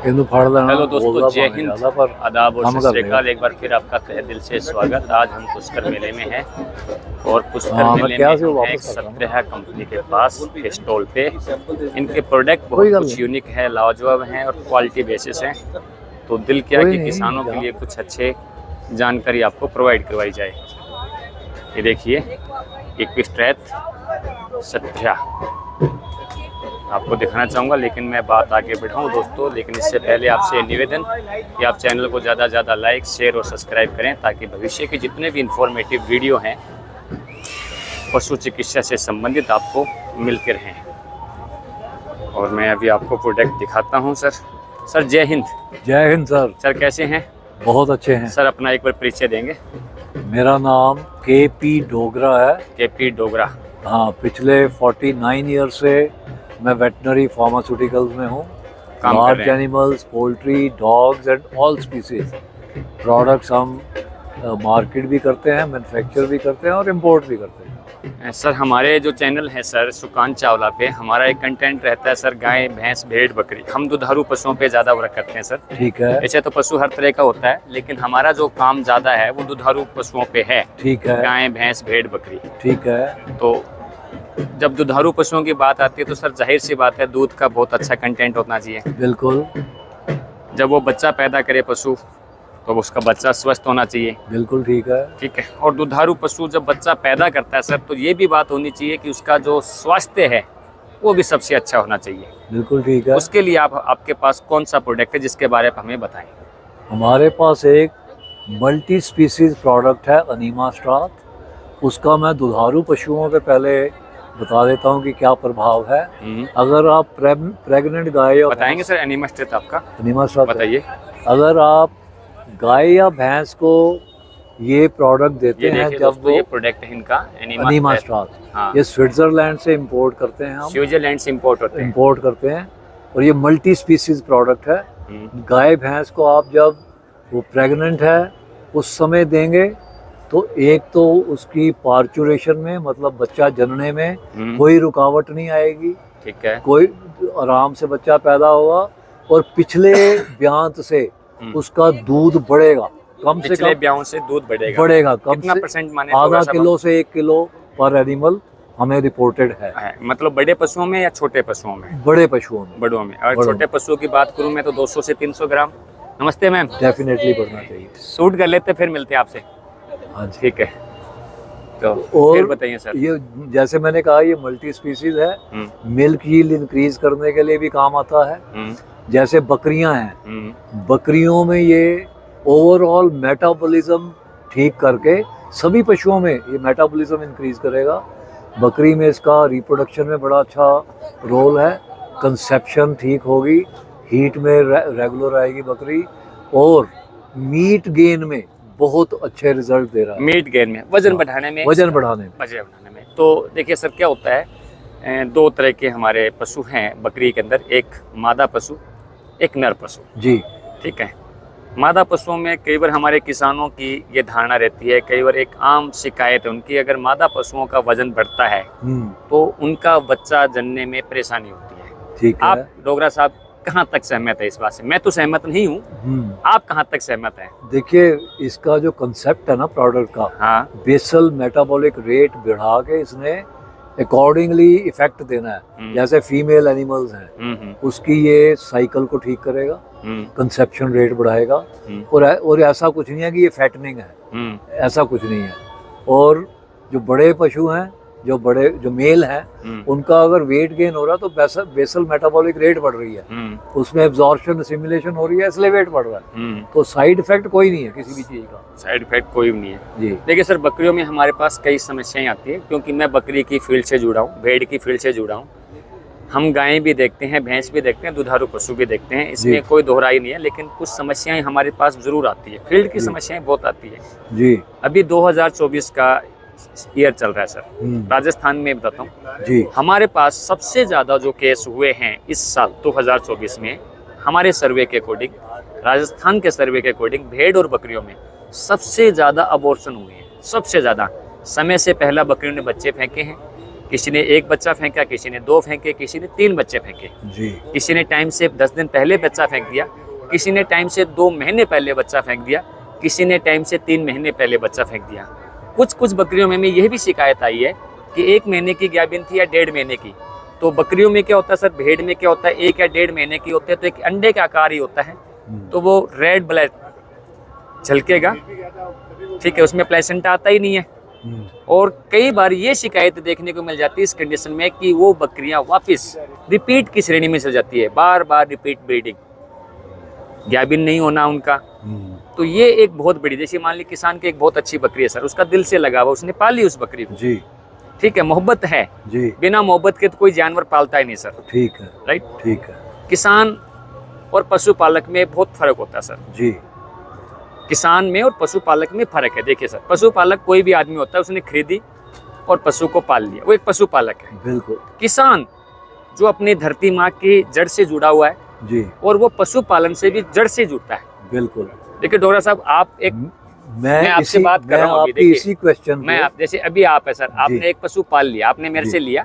Hello दोस्तों, जय हिंद, आदाब और सत श्री अकाल। एक बार फिर आपका तहे दिल से स्वागत। आज हम पुष्कर मेले में हैं और पुष्कर मेले में हम हैं एक सत्रह कंपनी के पास स्टॉल पे। इनके प्रोडक्ट बहुत कुछ यूनिक है, लाजवाब हैं और क्वालिटी बेसिस हैं। तो दिल किया कि किसानों के लिए कुछ अच्छे जानकारी आपको प्रोवाइड करवाई जाए। ये देखिए, इक्विस्ट्रेट सत्रह आपको दिखाना चाहूँगा, लेकिन मैं बात आगे बढ़ाऊँ दोस्तों। लेकिन इससे पहले आपसे निवेदन कि आप चैनल को ज़्यादा से ज़्यादा लाइक, शेयर और सब्सक्राइब करें, ताकि भविष्य के जितने भी इंफॉर्मेटिव वीडियो हैं पशु चिकित्सा से संबंधित आपको मिलते रहें। और मैं अभी आपको प्रोडक्ट दिखाता हूँ। सर जय हिंद। जय हिंद सर। सर कैसे हैं? बहुत अच्छे हैं सर। अपना एक बार परिचय देंगे? मेरा नाम केपी डोगरा है। केपी डोगरा। हाँ, पिछले 49 ईयर से मैं वेटनरी फार्मास्यूटिकल्स में हूँ। Large animals, poultry, dogs and all species products हम मार्केट भी करते हैं, मैन्युफैक्चर भी करते हैं और इंपोर्ट भी करते हैं। सर हमारे जो चैनल है सर सुकान चावला पे, हमारा एक कंटेंट रहता है सर गाय, भैंस, भेड़, बकरी। हम दुधारू पशुओं पे ज़्यादा वर्क करते हैं सर। ठीक है। ऐसे तो पशु हर तरह का होता है, लेकिन हमारा जो काम ज़्यादा है वो दुधारू पशुओं पे है। ठीक है। गाय, भैंस, भेड़, बकरी। ठीक है। तो जब दुधारू पशुओं की बात आती है तो सर जाहिर सी बात है, दूध का बहुत अच्छा कंटेंट होना चाहिए। बिल्कुल। जब वो बच्चा पैदा करे पशु, तो उसका बच्चा स्वस्थ होना चाहिए। बिल्कुल ठीक है। ठीक है। और दुधारू पशु जब बच्चा पैदा करता है सर, तो ये भी बात होनी चाहिए कि उसका जो स्वास्थ्य है वो भी सबसे अच्छा होना चाहिए। बिल्कुल ठीक है। उसके लिए आपके पास कौन सा प्रोडक्ट है जिसके बारे में हमें बताएं? हमारे पास एक मल्टी स्पीसीज प्रोडक्ट है, अनीमा स्टार्च। उसका मैं दुधारू पशुओं पे पहले बता देता हूँ कि क्या प्रभाव है। अगर आप प्रेग्नेंट गाय या बताएंगे सर? अनीमा स्टार्च आपका? अनीमा स्टार्च बताइए। अगर आप गाय या भैंस को ये प्रोडक्ट देते हैं, जब वो ये प्रोडक्ट है इनका अनीमा स्टार्च, ये स्विट्जरलैंड से इंपोर्ट करते हैं हम। स्विट्जरलैंड से इंपोर्ट करते हैं और ये मल्टी स्पीसीज प्रोडक्ट है। गाय भैंस को आप जब वो प्रेग्नेंट है उस समय देंगे तो एक तो उसकी पार्चुरेशन में, मतलब बच्चा जनने में कोई रुकावट नहीं आएगी। ठीक है। कोई आराम से बच्चा पैदा होगा और पिछले ब्यांत से उसका दूध बढ़ेगा। कम से कम ब्यांत से दूध बढ़ेगा कम कितना परसेंट? माने आधा किलो से 1 किलो पर एनिमल हमें रिपोर्टेड है। मतलब बड़े पशुओं में या छोटे पशुओं में? बड़े पशुओं में। बड़ों में। और छोटे पशुओं की बात करूं मैं तो 200 से 300 ग्राम। नमस्ते मैम। डेफिनेटली बढ़ना चाहिए। शूट कर लेते, फिर मिलते हैं आपसे। हाँ ठीक है। तो और फिर बताइए सर। ये जैसे मैंने कहा, ये मल्टी स्पीसीज है। मिल्क यील्ड इंक्रीज करने के लिए भी काम आता है। जैसे बकरियां हैं, बकरियों में ये ओवरऑल मेटाबॉलिज्म ठीक करके सभी पशुओं में ये मेटाबॉलिज्म इंक्रीज करेगा। बकरी में इसका रिप्रोडक्शन में बड़ा अच्छा रोल है। कंसेप्शन ठीक होगी, हीट में रेगुलर आएगी बकरी, और मीट गेन में बहुत अच्छे रिजल्ट दे रहा है। मीट गेन में, वजन बढ़ाने में, वजन बढ़ाने में। तो देखिए सर, क्या होता है, 2 तरह के हमारे पशु हैं बकरी के अंदर, एक मादा पशु, एक नर पशु। जी ठीक है। मादा पशुओं में कई बार हमारे किसानों की ये धारणा रहती है, कई बार एक आम शिकायत है उनकी, अगर मादा पशुओं का वजन बढ़ता है तो उनका बच्चा जनने में परेशानी होती है। ठीक है। आप डोगरा साहब कहाँ तक सहमत है इस बात से? मैं तो सहमत नहीं हूँ, आप कहाँ तक सहमत हैं? देखिए, इसका जो कंसेप्ट है ना प्रोडक्ट का, बेसल मेटाबॉलिक रेट बढ़ा के इसने अकॉर्डिंगली इफेक्ट देना है। जैसे फीमेल एनिमल्स हैं, उसकी ये साइकिल को ठीक करेगा, कंसेप्शन रेट बढ़ाएगा। और ऐसा कुछ नहीं है कि ये फैटनिंग है, ऐसा कुछ नहीं है। और जो बड़े पशु हैं, जो मेल हैं, उनका अगर वेट गेन हो रहा है तो बेसल मेटाबॉलिक रेट बढ़ रही है, उसमें एब्जॉर्प्शन सिमुलेशन हो रही है, इसलिए वेट बढ़ रहा है। तो साइड इफेक्ट कोई नहीं है किसी भी चीज का। साइड इफेक्ट कोई भी नहीं है जी। देखिए सर, बकरियों में हमारे पास कई समस्याएं आती है, क्योंकि मैं बकरी की फील्ड से जुड़ा हूँ, भेड़ की फील्ड से जुड़ा हूँ। हम गायें भी देखते हैं, भैंस भी देखते हैं, दुधारू पशु भी देखते हैं, इसमें कोई दोहराई नहीं है। लेकिन कुछ समस्याएं हमारे पास जरूर आती है, फील्ड की समस्याएं बहुत आती है जी। अभी 2024 का ईयर चल रहा है सर, राजस्थान में बताता हूँ जी। हमारे पास सबसे ज्यादा जो केस हुए हैं इस साल 2024 में, हमारे सर्वे के अकॉर्डिंग, राजस्थान के सर्वे के अकॉर्डिंग, भेड़ और बकरियों में सबसे ज्यादा अबॉर्शन हुए हैं। सबसे ज्यादा समय से पहला बकरियों ने बच्चे फेंके हैं, किसी ने 1 बच्चा फेंका, किसी ने 2 फेंके, किसी ने 3 बच्चे फेंके जी। किसी ने टाइम से 10 दिन पहले बच्चा फेंक दिया, किसी ने टाइम से 2 महीने पहले बच्चा फेंक दिया, किसी ने टाइम से 3 महीने पहले बच्चा फेंक दिया। कुछ बकरियों में यह भी शिकायत आई है कि 1 महीने की गाभिन थी या 1.5 महीने की। तो बकरियों में क्या होता है सर, भेड़ में क्या होता है, 1 या 1.5 महीने की होते हैं तो एक अंडे का आकार ही होता है, तो वो रेड ब्लड झलकेगा, ठीक है, उसमें प्लेसेंटा आता ही नहीं है। और कई बार ये शिकायत देखने को मिल जाती है इस कंडीशन में कि वो बकरियां वापस रिपीट की श्रेणी में चल जाती है, बार बार रिपीट ब्रीडिंग, गाभिन नहीं होना उनका। तो ये एक बहुत बड़ी, जैसे मान ली किसान की एक बहुत अच्छी बकरी है सर, उसका दिल से लगा हुआ, उसने पाली उस बकरी को जी, ठीक है, मोहब्बत है जी, बिना मोहब्बत के तो कोई जानवर पालता ही नहीं सर, ठीक है, राइट, ठीक है। किसान और पशुपालक में बहुत फर्क होता है सर जी, किसान में और पशुपालक में फर्क है। देखिए सर, पशुपालक कोई भी आदमी होता है, उसने खरीदी और पशु को पाल लिया, वो एक पशुपालक है। बिल्कुल। किसान जो अपनी धरती माँ की जड़ से जुड़ा हुआ है जी, और वो पशुपालन से भी जड़ से जुड़ता है। बिल्कुल। देखिए डोगरा साहब, आप एक, मैं आपसे बात कर रहा हूँ अभी, इसी क्वेश्चन मैं आप, जैसे अभी आप है सर, आपने एक पशु पाल लिया, आपने मेरे से लिया,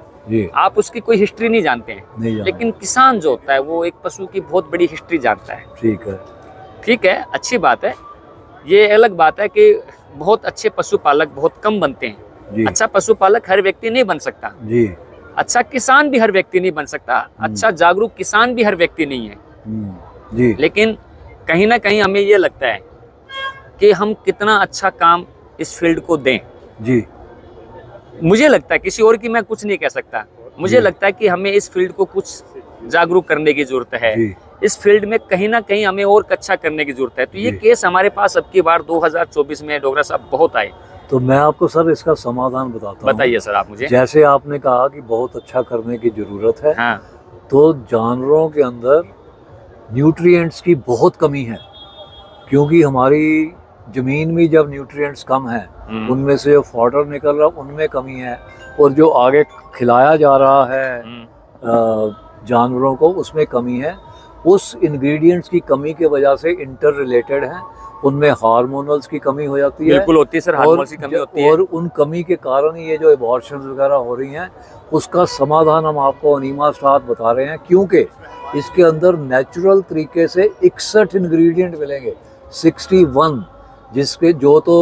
आप उसकी कोई हिस्ट्री नहीं जानते हैं, लेकिन किसान जो होता है वो एक पशु की बहुत बड़ी हिस्ट्री जानता है। ठीक है, ठीक है, अच्छी बात है। ये अलग बात है कि बहुत अच्छे पशुपालक बहुत कम बनते हैं। अच्छा पशुपालक हर व्यक्ति नहीं बन सकता जी, अच्छा किसान भी हर व्यक्ति नहीं बन सकता, अच्छा जागरूक किसान भी हर व्यक्ति नहीं है जी। लेकिन कहीं ना कहीं हमें ये लगता है कि हम कितना अच्छा काम इस फील्ड को दें जी। मुझे लगता है, किसी और की मैं कुछ नहीं कह सकता, मुझे लगता है कि हमें इस फील्ड को कुछ जागरूक करने की जरूरत है, इस फील्ड में कहीं ना कहीं हमें और अच्छा करने की जरूरत है। तो ये केस हमारे पास अब की बार 2024 में डोगरा साहब बहुत आए। तो मैं आपको सर इसका समाधान बताता हूँ। बताइए सर आप मुझे। जैसे आपने कहा कि बहुत अच्छा करने की जरूरत है, हाँ। तो जानवरों के अंदर न्यूट्रिएंट्स की बहुत कमी है, क्योंकि हमारी जमीन में जब न्यूट्रिएंट्स कम है, उनमें से जो फॉडर निकल रहा उनमें कमी है, और जो आगे खिलाया जा रहा है जानवरों को उसमें कमी है। उस इंग्रेडिएंट्स की कमी की वजह से इंटर रिलेटेड हैं, उनमें हार्मोनल्स की कमी हो जाती है। बिल्कुल होती है सर, हार्मोनल्स की कमी होती है, और उन कमी के कारण ये जो एबॉर्शंस वगैरह हो रही हैं, उसका समाधान हम आपको अनीमा स्टार्च बता रहे हैं, क्योंकि इसके अंदर नेचुरल तरीके से 61 इंग्रेडिएंट मिलेंगे, 61, जिसके जो तो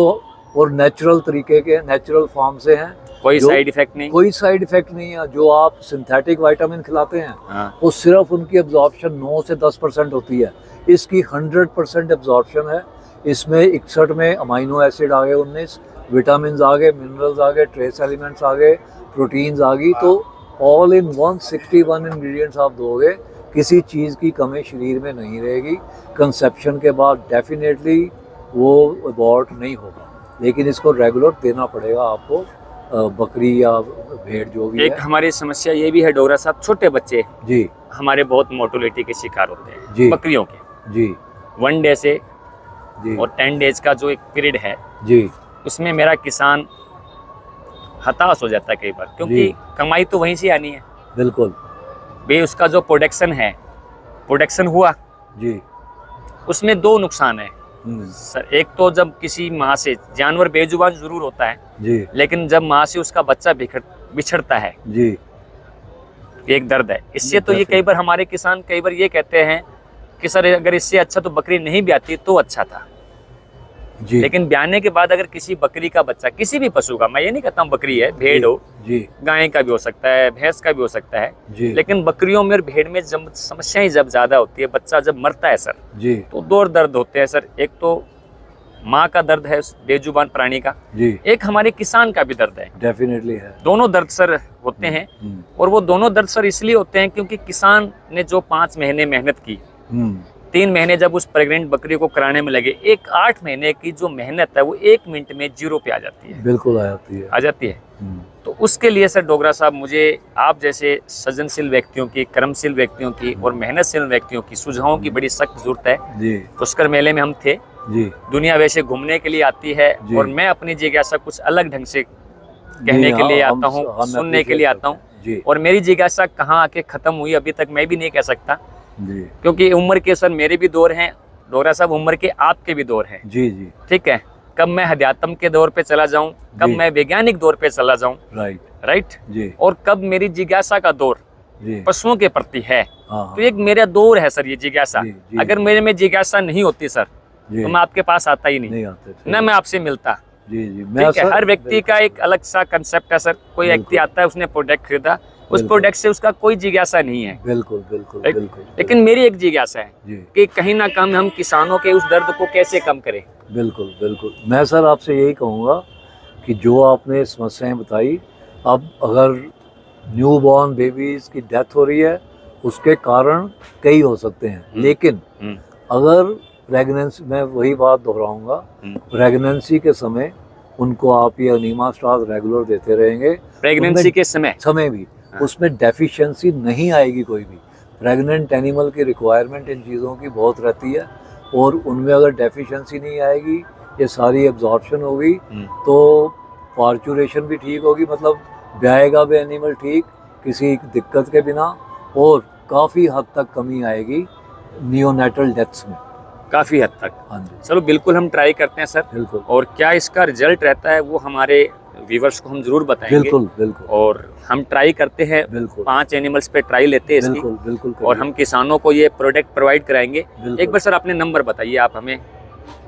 और नेचुरल तरीके के, नेचुरल फॉर्म से हैं, कोई साइड इफेक्ट नहीं, कोई साइड इफेक्ट नहीं है। जो आप सिंथेटिक विटामिन खिलाते हैं, हाँ। वो सिर्फ उनकी एब्जॉर्प्शन 9 से 10% होती है, इसकी 100% एब्जॉर्प्शन है। इसमें 61 में अमाइनो एसिड आ गए, 19 विटामिन आ गए, मिनरल्स आ गए, ट्रेस एलिमेंट्स आ गए, प्रोटीन्स आ गई, तो ऑल इन 161 इंग्रेडिएंट्स आप दोगे, किसी चीज़ की कमी शरीर में नहीं रहेगी। कंसेप्शन के बाद डेफिनेटली वो अबॉर्ट नहीं होगा, लेकिन इसको रेगुलर देना पड़ेगा आपको, बकरी या भेड़ जो भी एक है। हमारी समस्या ये भी है डोगरा साहब, छोटे बच्चे जी हमारे बहुत मोर्टेलिटी के शिकार होते हैं जी, बकरियों के जी। 1 डे से जी और 10 डेज का जो एक पीरियड है जी, उसमें मेरा किसान हताश हो जाता है कई बार, क्योंकि कमाई तो वहीं से आनी है। बिल्कुल भाई, उसका जो प्रोडक्शन है, प्रोडक्शन हुआ जी, उसमें 2 नुकसान है सर। एक तो जब किसी माँ से, जानवर बेजुबान जरूर होता है जी, लेकिन जब माँ से उसका बच्चा बिछड़ता है जी, एक दर्द है इससे। तो ये कई बार हमारे किसान कई बार ये कहते हैं कि सर अगर इससे अच्छा तो बकरी नहीं ब्याती तो अच्छा था जी। लेकिन ब्याने के बाद अगर किसी बकरी का बच्चा, किसी भी पशु का, मैं ये नहीं कहता हूँ बकरी है, भेड़ हो जी, गाय का भी हो सकता है, भैंस का भी हो सकता है जी, लेकिन बकरियों में और भेड़ में जब समस्याएं जब ज्यादा होती है, बच्चा जब मरता है सर जी, तो 2 दर्द होते हैं सर। एक तो माँ का दर्द है बेजुबान प्राणी का जी, एक हमारे किसान का भी दर्द है, डेफिनेटली है। दोनों दर्द सर होते हैं, और वो दोनों दर्द सर इसलिए होते हैं क्योंकि किसान ने जो 5 महीने मेहनत की, 3 महीने जब उस प्रेग्नेंट बकरी को कराने में लगे, एक 8 महीने की जो मेहनत है वो 1 मिनट में 0 पे आ जाती है। बिल्कुल आ जाती है। तो उसके लिए सर डोगरा साहब, मुझे आप जैसे सृजनशील व्यक्तियों की, कर्मशील व्यक्तियों की और मेहनतशील व्यक्तियों की सुझावों की बड़ी सख्त जरूरत है जी। पुष्कर मेले में हम थे जी, दुनिया वैसे घूमने के लिए आती है, और मैं अपनी जिज्ञासा कुछ अलग ढंग से कहने के लिए आता हूँ, सुनने के लिए आता हूँ, और मेरी जिज्ञासा कहाँ आके खत्म हुई अभी तक मैं भी नहीं कह सकता जी, क्योंकि उम्र के सर मेरे भी दौर हैं डोगरा साहब, उम्र के आपके भी दौर हैं जी जी, ठीक है। कब मैं अध्यात्म के दौर पे चला जाऊं, कब मैं वैज्ञानिक दौर पे चला जाऊं, राइट। राइट जी। और कब मेरी जिज्ञासा का दौर जी। पशुओं के प्रति है, हाँ। तो एक मेरा दौर है सर ये जिज्ञासा। जी, जी, अगर मेरे में जिज्ञासा नहीं होती सर जी। तो मैं आपके पास आता ही नहीं आते थे। ना मैं आपसे मिलता। जी जी। ठीक है, हर व्यक्ति का एक अलग सा कंसेप्ट है सर। कोई व्यक्ति आता है, उसने प्रोडक्ट खरीदा, उस प्रोडक्ट से उसका कोई जिज्ञासा नहीं है। बिल्कुल बिल्कुल right? बिल्कुल। लेकिन मेरी एक जिज्ञासा है जी। कि कहीं ना कहीं हम किसानों के उस दर्द को कैसे कम करें। बिल्कुल बिल्कुल। मैं सर आपसे यही कहूँगा कि जो आपने समस्याएं बताई, अब अगर न्यू बॉर्न बेबीज की डेथ हो रही है, उसके कारण कई हो सकते हैं, लेकिन अगर प्रेगनेंसी, मैं वही बात दोहराऊंगा, प्रेगनेंसी के समय उनको आप ये अनीमा स्टार्स रेगुलर देते रहेंगे, प्रेगनेंसी के समय भी उसमें डेफिशिएंसी नहीं आएगी कोई भी। प्रेग्नेंट एनिमल की रिक्वायरमेंट इन चीज़ों की बहुत रहती है, और उनमें अगर डेफिशिएंसी नहीं आएगी, ये सारी एब्जॉर्प्शन होगी, तो पार्चुरेशन भी ठीक होगी, मतलब ब्याएगा भी एनिमल ठीक, किसी दिक्कत के बिना, और काफ़ी हद तक कमी आएगी नियोनेटल डेथ्स में, काफ़ी हद तक। हाँ जी। चलो बिल्कुल हम ट्राई करते हैं सर। बिल्कुल। और क्या इसका रिजल्ट रहता है वो हमारे व्यूवर्स को हम जरूर बताएंगे। बिल्कुल बिल्कुल। और हम ट्राई करते हैं, बिल्कुल 5 एनिमल्स पे ट्राई लेते हैं इसकी। बिल्कुल बिल्कुल। और हम किसानों को ये प्रोडक्ट प्रोवाइड कराएंगे। एक बार सर अपने नंबर बताइए आप हमें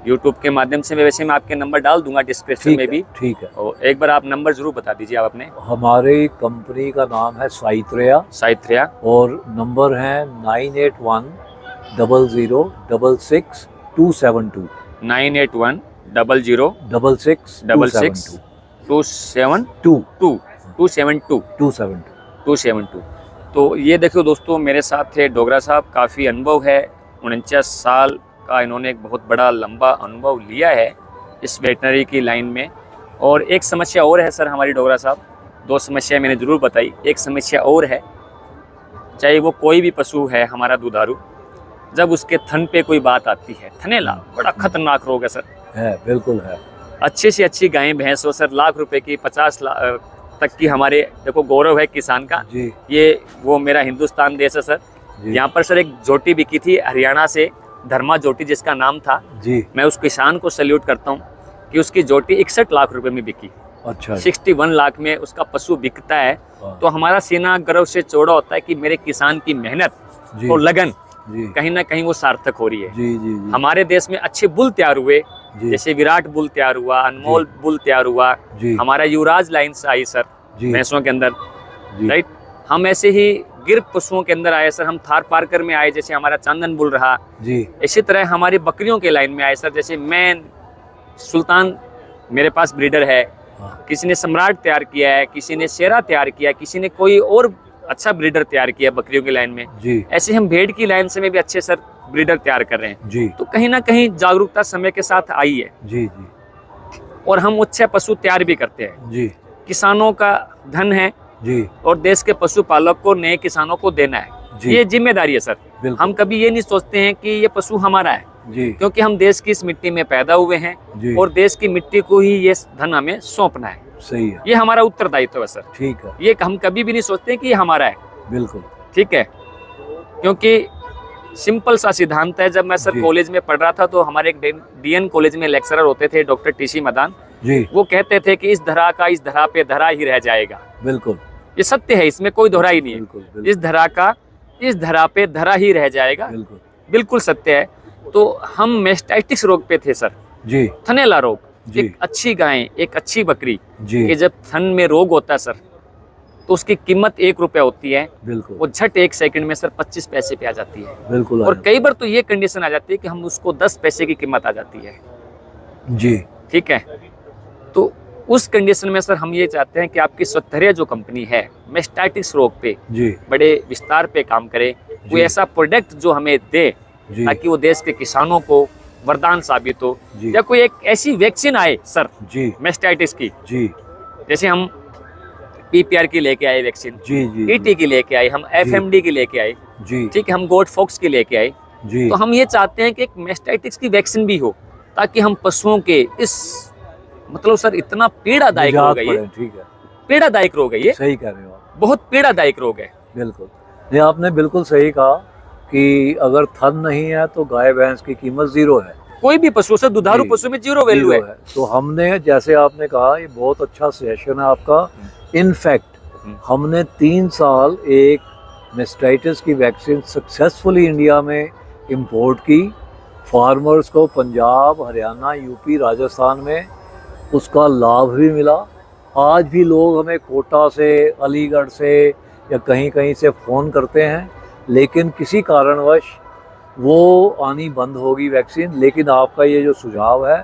यूट्यूब के माध्यम से। वैसे मैं आपके नंबर डाल दूंगा डिस्क्रिप्शन में भी। ठीक है। और एक बार आप नंबर जरूर बता दीजिए आप अपने। हमारी कंपनी का नाम है साइत्रेया, और नंबर है 98100666272। 98100666272। तो ये देखो दोस्तों, मेरे साथ थे डोगरा साहब। काफ़ी अनुभव है, 49 साल का इन्होंने एक बहुत बड़ा लंबा अनुभव लिया है इस वेटनरी की लाइन में। और एक समस्या और है सर हमारी डोगरा साहब, 2 समस्या मैंने ज़रूर बताई, एक समस्या और है, चाहे वो कोई भी पशु है हमारा दुधारू, जब उसके थन पे कोई बात आती है, थनेला बड़ा खतरनाक रोग है सर। है, बिल्कुल है। अच्छी से अच्छी गायें भैंस हो सर, लाख रुपए की, 50 लाख तक की, हमारे देखो गौरव है किसान का जी। ये वो मेरा हिंदुस्तान देश है सर। यहाँ पर सर एक जोटी बिकी थी हरियाणा से, धर्मा जोटी जिसका नाम था जी। मैं उस किसान को सैल्यूट करता हूँ कि उसकी जोटी 61 लाख रुपए में बिकी। अच्छा। 61 लाख में उसका पशु बिकता है, तो हमारा सीना गर्व से चौड़ा होता है कि मेरे किसान की मेहनत और लगन कहीं ना कहीं वो सार्थक हो रही है। जी, जी, जी। हमारे देश में अच्छे बुल तैयार हुए, जैसे विराट बुल तैयार हुआ, अनमोल बुल तैयार हुआ, हमारा युवराज लाइन से आई सर भैंसों के अंदर, राइट। हम ऐसे ही गिर पशुओं के अंदर आए सर, हम थार पारकर में आए, जैसे हमारा चांदन बुल रहा जी। इसी तरह हमारी बकरियों के लाइन में आए सर, जैसे मैन सुल्तान मेरे पास ब्रीडर है, किसी ने सम्राट तैयार किया है, किसी ने शेरा तैयार किया, किसी ने कोई और अच्छा ब्रीडर तैयार किया बकरियों की लाइन में जी। ऐसे हम भेड़ की लाइन से में भी अच्छे सर ब्रीडर तैयार कर रहे हैं जी। तो कहीं ना कहीं जागरूकता समय के साथ आई है जी जी। और हम अच्छे पशु तैयार भी करते हैं जी। किसानों का धन है जी, और देश के पशुपालक को नए किसानों को देना है जी। ये जिम्मेदारी है सर। हम कभी ये नहीं सोचते हैं कि ये पशु हमारा है जी, क्योंकि हम देश की इस मिट्टी में पैदा हुए हैं जी। और देश की मिट्टी को ही ये धन हमें सौंपना है। सही है, ये हमारा उत्तरदायित्व है सर। ठीक है, ये हम कभी भी नहीं सोचते कि ये हमारा है। बिल्कुल ठीक है, क्योंकि सिंपल सा सिद्धांत है। जब मैं सर कॉलेज में पढ़ रहा था तो हमारे एक डीएन कॉलेज में लेक्चरर होते थे डॉक्टर टीसी मदान जी। वो कहते थे कि इस धरा का इस धरा पे धरा ही रह जाएगा। बिल्कुल, ये सत्य है, इसमें कोई दोहरा ही नहीं है। बिल्कुल। इस धरा का इस धरा पे धरा ही रह जाएगा। बिल्कुल बिल्कुल सत्य है। तो हम मेस्टाइटिस रोग पे थे सर जी, थनेला रोग। एक अच्छी गाय, एक अच्छी बकरी कि जब थन में रोग होता है सर तो उसकी कीमत 1 रुपया होती है। बिल्कुल, वो झट 1 सेकंड में सर 25 पैसे पे आ जाती है। बिल्कुल, और कई बार तो ये कंडीशन आ जाती है कि हम उसको 10 पैसे की कीमत आ जाती है जी। ठीक है, तो उस कंडीशन में सर हम ये चाहते हैं कि आपकी स्वतःर्य जो कंपनी है मेस्टाइटिस रोग पे जी बड़े विस्तार पे काम करे, कोई ऐसा प्रोडक्ट जो हमें दे ताकि वो देश के किसानों को वरदान साबित हो, या कोई एक ऐसी वैक्सीन आए सर जी मेस्टाइटिस की जी। जैसे हम पीपीआर की लेके आए वैक्सीन जी जी, ईटी की लेके आए, हम एफएमडी की लेके आए जी। ठीक है, हम गोट फॉक्स की लेके आए जी। तो हम ये चाहते हैं कि एक मेस्टाइटिस की वैक्सीन भी हो ताकि हम पशुओं के इस मतलब सर इतना पीड़ादायक रोग है ये। ठीक है, पीड़ादायक रोग है ये। सही कह रहे हो आप, बहुत पीड़ादायक रोग है। बिल्कुल, ये आपने बिल्कुल सही कहा कि अगर थन नहीं है तो गाय भैंस की कीमत 0 है। कोई भी पशु से दुधारू पशु में 0 वैल्यू है। तो हमने, जैसे आपने कहा, ये बहुत अच्छा सजेशन है आपका इनफैक्ट हमने 3 साल एक मेस्टाइटिस की वैक्सीन सक्सेसफुली इंडिया में इंपोर्ट की। फार्मर्स को पंजाब, हरियाणा, यूपी, राजस्थान में उसका लाभ भी मिला। आज भी लोग हमें कोटा से, अलीगढ़ से या कहीं कहीं से फ़ोन करते हैं, लेकिन किसी कारणवश वो आनी बंद होगी वैक्सीन। लेकिन आपका ये जो सुझाव है,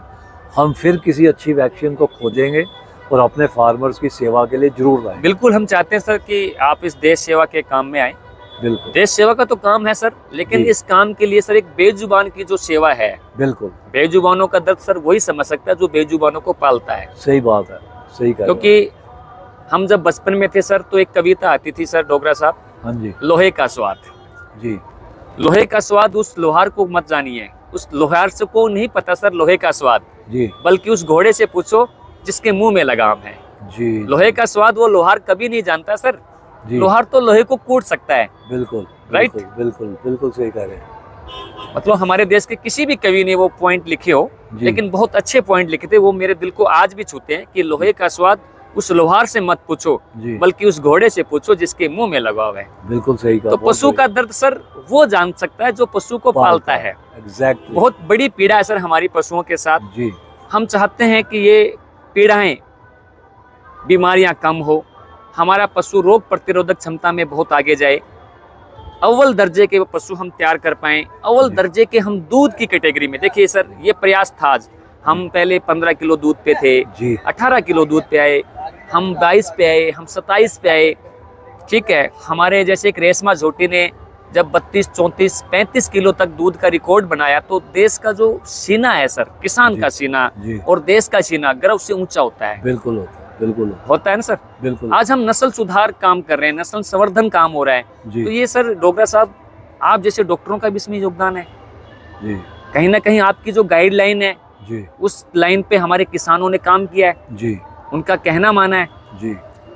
हम फिर किसी अच्छी वैक्सीन को खोजेंगे और अपने फार्मर्स की सेवा के लिए जरूर लाएंगे। बिल्कुल, हम चाहते हैं सर कि आप इस देश सेवा के काम में आए। बिल्कुल, देश सेवा का तो काम है सर, लेकिन इस काम के लिए सर एक बेजुबान की जो सेवा है, बिल्कुल, बेजुबानों का दर्द सर वही समझ सकता है जो बेजुबानों को पालता है। सही बात है, सही कह रहे हो। क्योंकि हम जब बचपन में थे सर तो एक कविता आती थी सर डोगरा साहब, हाँ जी, लोहे का स्वाद। जी, लोहे का स्वाद उस लोहार को मत जानिए, उस लोहार से को नहीं पता सर लोहे का स्वाद, जी, बल्कि उस घोड़े से पूछो जिसके मुंह में लगाम है। जी, लोहे का स्वाद वो लोहार कभी नहीं जानता सर। जी, लोहार तो लोहे को कूट सकता है। बिल्कुल, राइट? बिल्कुल, बिल्कुल, बिल्कुल सही कह रहे हैं। मतलब हमारे देश के किसी भी कवि ने वो पॉइंट लिखे हो, जी। लेकिन बहुत अच्छे पॉइंट लिखे थे, वो मेरे दिल को आज भी छूते हैं कि लोहे का स्वाद उस लोहार से मत पूछो, जी, बल्कि उस घोड़े से पूछो जिसके मुंह में लगा हुआ है। बिल्कुल सही कहा। तो बहुत पशु सही। का दर्द सर वो जान सकता है जो पशु को पालता है। एग्जैक्टली। बहुत बड़ी पीड़ा है सर हमारी पशुओं के साथ। जी, हम चाहते हैं कि ये पीड़ाएं, बीमारियां कम हो, हमारा पशु रोग प्रतिरोधक क्षमता में बहुत आगे जाए, अव्वल दर्जे के पशु हम तैयार कर पाएं, अव्वल दर्जे के हम दूध की कैटेगरी में। देखिए सर, ये प्रयास था आज। हम पहले 15 किलो दूध पे थे, जी, 18 किलो दूध पे आए, हम 22 पे आए, हम 27 पे आए। ठीक है, हमारे जैसे एक रेशमा झोटी ने जब 32, 34, 35 किलो तक दूध का रिकॉर्ड बनाया, तो देश का जो सीना है सर, किसान का सीना जी, और देश का सीना गर्व से ऊंचा होता है। बिल्कुल होता है, बिल्कुल होता है ना सर। बिल्कुल। आज हम नस्ल सुधार काम कर रहे हैं, नस्ल संवर्धन काम हो रहा है। जी, तो ये सर डोगरा साहब, आप जैसे डॉक्टरों का भी इसमें योगदान है। जी, कहीं ना कहीं आपकी जो गाइडलाइन है, जी, उस लाइन पे हमारे किसानों ने काम किया है, जी, उनका कहना माना है। जी,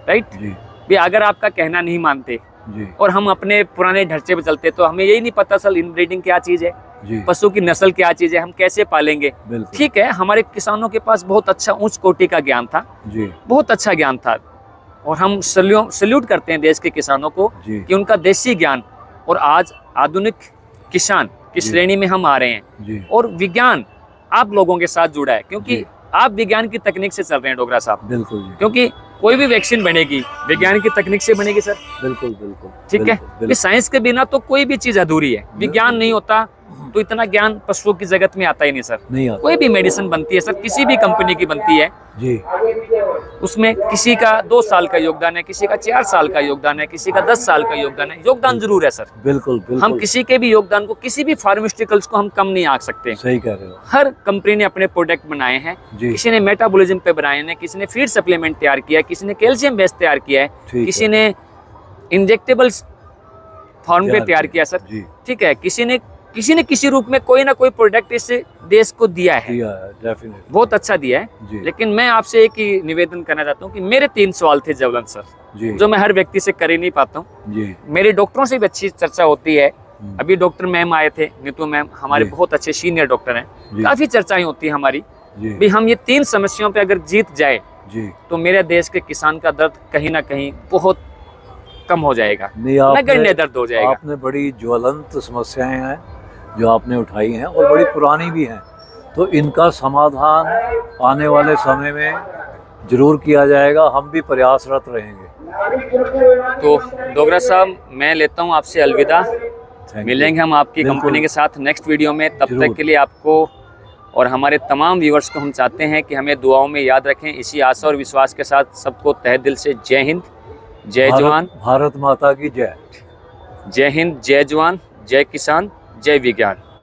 राइट? जी, भी अगर आपका कहना नहीं मानते जी, और हम अपने पुराने ढांचे पे चलते, तो हमें यही नहीं पता सर इनब्रीडिंग क्या चीज है, जी, पशु की नस्ल क्या चीज है, हम कैसे पालेंगे। बिल्कुल। ठीक है, हमारे किसानों के पास बहुत अच्छा उच्च कोटि का ज्ञान था, जी, बहुत अच्छा ज्ञान था, और हम सल्यूट करते हैं देश के किसानों को जी, कि उनका देसी ज्ञान, और आज आधुनिक किसान की जी। श्रेणी में हम आ रहे हैं। जी, और विज्ञान आप लोगों के साथ जुड़ा है, क्योंकि जी। आप विज्ञान की तकनीक से चल रहे हैं डोगरा साहब। बिल्कुल जी, क्योंकि कोई भी वैक्सीन बनेगी विज्ञान की तकनीक से बनेगी सर। बिल्कुल, बिल्कुल, ठीक है, बिल्कुल, ये बिल्कुल, साइंस के बिना तो कोई भी चीज अधूरी है। विज्ञान नहीं होता तो इतना ज्ञान पशुओं की जगत में आता ही नहीं सर। नहीं आता। कोई भी मेडिसिन बनती है सर, किसी भी कंपनी की बनती है, जी, उसमें किसी का 2 साल का योगदान है, किसी का 4 साल का योगदान है, किसी का 10 साल का योगदान है। योगदान जरूर है सर। बिल्कुल, बिल्कुल। हम किसी के भी योगदान को, किसी भी फार्मास्यूटिकल्स को हम कम नहीं आंक सकते। सही कह रहे हो। हर कंपनी ने अपने प्रोडक्ट बनाए हैं, जी, किसी ने मेटाबॉलिज्म पे बनाए हैं, किसी ने फीड सप्लीमेंट तैयार किया है, किसी ने कैल्शियम बेस तैयार किया है, ठीक किसी है। ने इंजेक्टेबल्स फॉर्म पे तैयार किया सर। जी, ठीक है, किसी ने किसी रूप में कोई ना कोई प्रोडक्ट इस देश को दिया है, दिया है, डेफिनेटली। बहुत अच्छा दिया है। जी, लेकिन मैं आपसे एक ही निवेदन करना चाहता हूँ कि मेरे 3 सवाल थे ज्वलंत सर, जी, जो मैं हर व्यक्ति से कर ही नहीं पाता हूँ। जी, मेरे डॉक्टरों से भी अच्छी चर्चा होती है। हम्म, अभी डॉक्टर मैम आए थे, नीतू मैम, हमारे जी। बहुत अच्छे सीनियर डॉक्टर हैं, जी, काफी चर्चाएं होती है हमारी। जी, भी हम ये 3 समस्याओं पे अगर जीत जाए जी, तो मेरे देश के किसान का दर्द कहीं ना कहीं बहुत कम हो जाएगा, नहीं नगण्य दर्द हो जाएगा। आपने बड़ी ज्वलंत समस्याएं हैं जो आपने उठाई हैं और बड़ी पुरानी भी हैं, तो इनका समाधान आने वाले समय में जरूर किया जाएगा। हम भी प्रयासरत रहेंगे। तो डोगरा साहब, मैं लेता हूँ आपसे अलविदा। Thank you. मिलेंगे हम आपकी बिल्कुल। कंपनी के साथ नेक्स्ट वीडियो में। तब जरूर। तक के लिए आपको और हमारे तमाम व्यूअर्स को हम चाहते हैं कि हमें दुआओं में याद रखें। इसी आशा और विश्वास के साथ सबको तहे दिल से जय हिंद, जय जवान, भारत माता की जय। जय हिंद, जय जवान, जय किसान, जय विज्ञान।